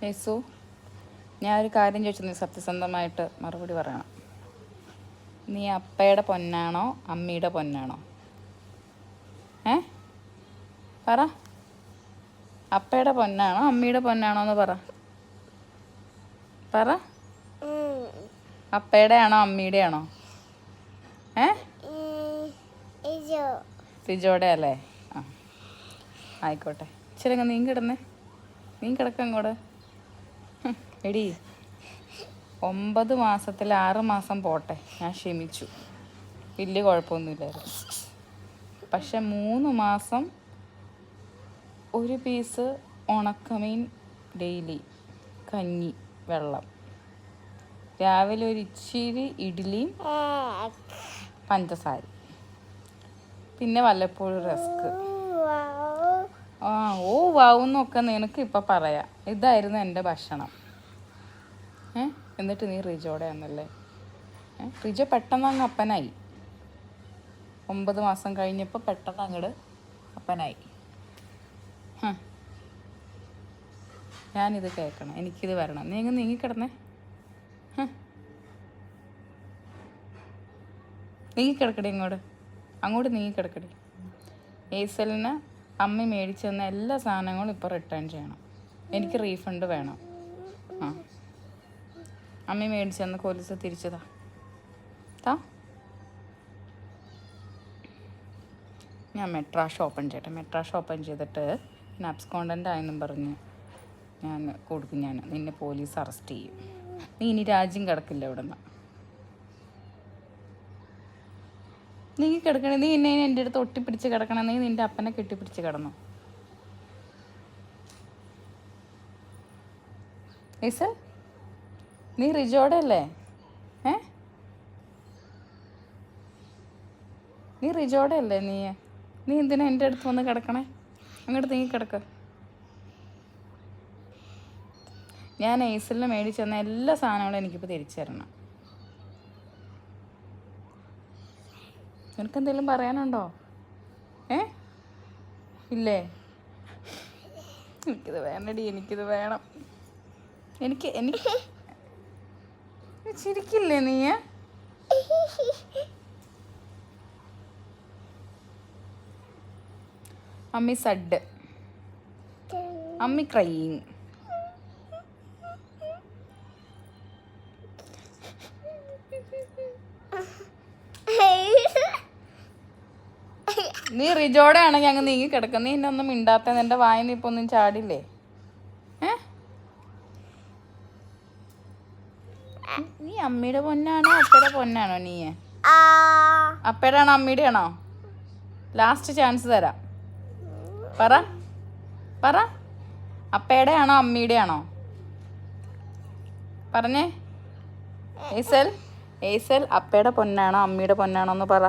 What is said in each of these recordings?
യേസു, ഞാൻ ഒരു കാര്യം ചോദിച്ചു, നീ സത്യസന്ധമായിട്ട് മറുപടി പറയണം. നീ അപ്പയുടെ പൊന്നാണോ അമ്മിയുടെ പൊന്നാണോ? പറ. അപ്പയുടെ പൊന്നാണോ അമ്മിയുടെ പൊന്നാണോ എന്ന് പറ. അപ്പയുടെ ആണോ അമ്മിയുടെ ആണോ? റിജോടെ അല്ലേ? ആ, ആയിക്കോട്ടെ. ഇച്ചിരി നീ കിടന്നേ, നീ കിടക്കങ്ങോട്ട്. എടി, 9 മാസത്തിൽ 6 മാസം പോട്ടെ, ഞാൻ ക്ഷമിച്ചു, വലിയ കുഴപ്പമൊന്നുമില്ലായിരുന്നു. പക്ഷെ 3 മാസം ഒരു പീസ് ഉണക്കമീൻ ഡെയിലി, കഞ്ഞി, വെള്ളം, രാവിലെ ഒരു ഇച്ചിരി ഇഡ്ഡലിയും പഞ്ചസാര, പിന്നെ വല്ലപ്പോഴും റസ്ക്. ഓ വാവുന്നൊക്കെ നിനക്ക് ഇപ്പം പറയാം. ഇതായിരുന്നു എൻ്റെ ഭക്ഷണം. എന്നിട്ട് നീ റിജോടെ ആണല്ലേ? റിജോ പെട്ടെന്ന് അങ്ങ് അപ്പനായി. 9 മാസം കഴിഞ്ഞപ്പോൾ പെട്ടെന്ന് അങ്ങോട്ട് അപ്പനായി. ഞാനിത് കേൾക്കണം, എനിക്കിത് വരണം. നീ അങ്ങ് നീങ്ങിക്കിടന്നേ, നീങ്ങിക്കിടക്കടി, അങ്ങോട്ട് നീങ്ങിക്കിടക്കടി. ഏസലിന് അമ്മ മേടിച്ചു തന്ന എല്ലാ സാധനങ്ങളും ഇപ്പോൾ റിട്ടേൺ ചെയ്യണം. എനിക്ക് റീഫണ്ട് വേണം. അമ്മ മേടിച്ചു തന്ന കൊലുസ് തിരിച്ചതാ. ഞാൻ മെട്രാഷ് ഓപ്പൺ ചെയ്യട്ടെ. മെട്രാഷ് ഓപ്പൺ ചെയ്തിട്ട് ഞാൻ അബ്സ്കോണ്ടൻ്റ് ആയെന്നും പറഞ്ഞ് ഞാൻ കൊടുക്കും. നിന്നെ പോലീസ് അറസ്റ്റ് ചെയ്യും. നീ ഇനി രാജ്യം കിടക്കില്ല ഇവിടെ നിന്ന്. നീ കിടക്കണേ, നീ എന്നെ എൻ്റെ അടുത്ത് ഒട്ടിപ്പിടിച്ച് കിടക്കണം. നീ നിൻ്റെ അപ്പനെ കെട്ടിപ്പിടിച്ച് കിടന്നു. ഏസൽ, നീ റിജോടെ അല്ലേ? നീ റിജോടെ അല്ലേ? നീ എന്തിനാ എൻ്റെ അടുത്ത് വന്ന് കിടക്കണേ? അങ്ങോട്ട് നീ കിടക്ക. ഞാൻ ഏസലിന് മേടിച്ച് തന്ന എല്ലാ സാധനങ്ങളും എനിക്കിപ്പോൾ തിരിച്ചു തരണം. നിനക്കെന്തെങ്കിലും പറയാനുണ്ടോ? ഇല്ലേ? എനിക്കിത് വേണ്ടടി, എനിക്കിത് വേണം. എനിക്ക് ചിരിക്കില്ലേ നീ? അമ്മി സഡ്, അമ്മി ക്രൈയിങ്. നീ റിജോടെ ആണെങ്കിൽ അങ്ങ് നീങ്ങി കിടക്കും. നീ എന്നൊന്നും മിണ്ടാത്ത, നിന്റെ വായന ഇപ്പൊ ഒന്നും ചാടില്ലേ? നീ അമ്മയുടെ പൊന്നാണോ അപ്പയുടെ പൊന്നാണോ? നീ അപ്പയുടെ ആണോ അമ്മയുടെ ആണോ? ലാസ്റ്റ് ചാൻസ് തരാം. പറ, അപ്പയുടെ ആണോ അമ്മയുടെ ആണോ? പറഞ്ഞേ. ഏസൽ അപ്പയുടെ പൊന്നാണോ അമ്മയുടെ പൊന്നാണോ എന്ന് പറ.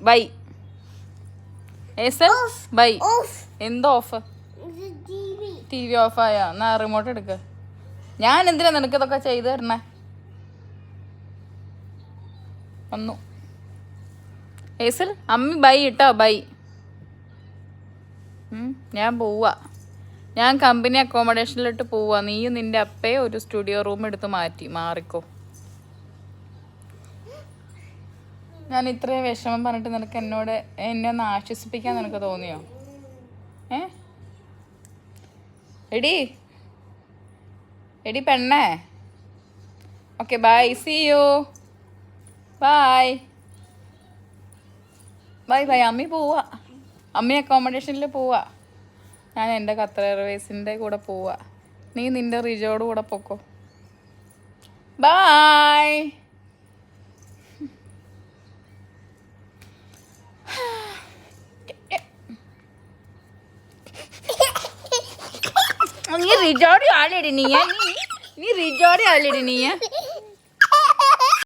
ബൈ ഏസൽ, ബൈ. എന്തോ ഓഫ്? ടി വി ഓഫായോ? എന്നാ റിമോട്ട് എടുക്ക. ഞാൻ എന്തിനാ നിനക്ക് ഇതൊക്കെ ചെയ്തു തരണേ? വന്നു ഏസൽ. അമ്മി ബൈ ഇട്ടോ, ബൈ. ഞാൻ പോവാ. ഞാൻ കമ്പനി അക്കോമഡേഷനിലിട്ട് പോവാ. നീയും നിന്റെ അപ്പയെ ഒരു സ്റ്റുഡിയോ റൂം എടുത്ത് മാറിക്കോ. ഞാൻ ഇത്രയും വിഷമം പറഞ്ഞിട്ട് നിനക്ക് എന്നെ ഒന്ന് ആശ്വസിപ്പിക്കാൻ നിനക്ക് തോന്നിയോ? എടി പെണ്ണേ. Okay, bye, see you, bye. അമ്മി പോവാ. അമ്മി അക്കോമഡേഷനിൽ പോവാ. ഞാൻ എൻ്റെ ഖത്തർ എയർവേസിൻ്റെ കൂടെ പോവാ. നീ നിൻ്റെ റിജോയുടെ കൂടെ പൊക്കോ. ബൈ. നീ റിജോടെ ആളിടി നീ